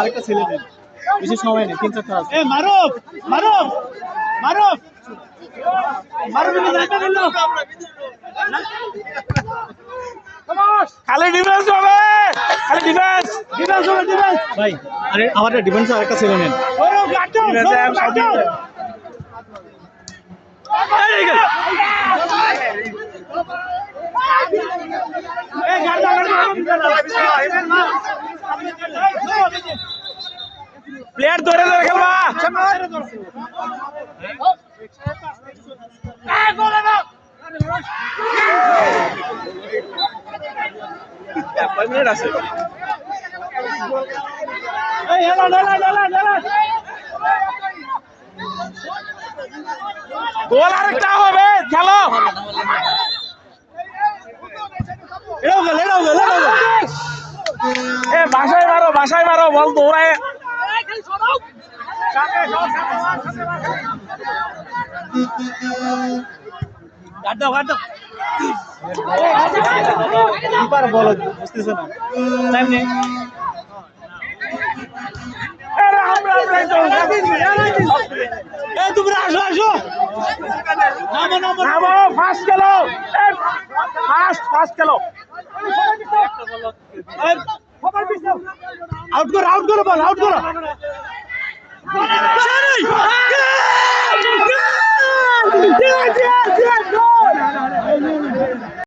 আরেকটা ছেলে দেন, বেশি সময় নেই, 3-4টা আছে। খালি ডিফেন্স হবে, খালি ডিফেন্স ভাই আরে আমাদের ডিফেন্সে আরেকটা ছেলে নেন। প্লেয়ার ধরে ধরে খেলবা। আছে গোল আরেকটা হবে, খেলো। বাসায় মারো বল দৌড়ায়। বলো বুঝতেছে না, টাইম নেই। তোমরা আসো আসো, ফাস্ট খেলো, ফাস্ট খেলো। আউট করো বল, আউট করো।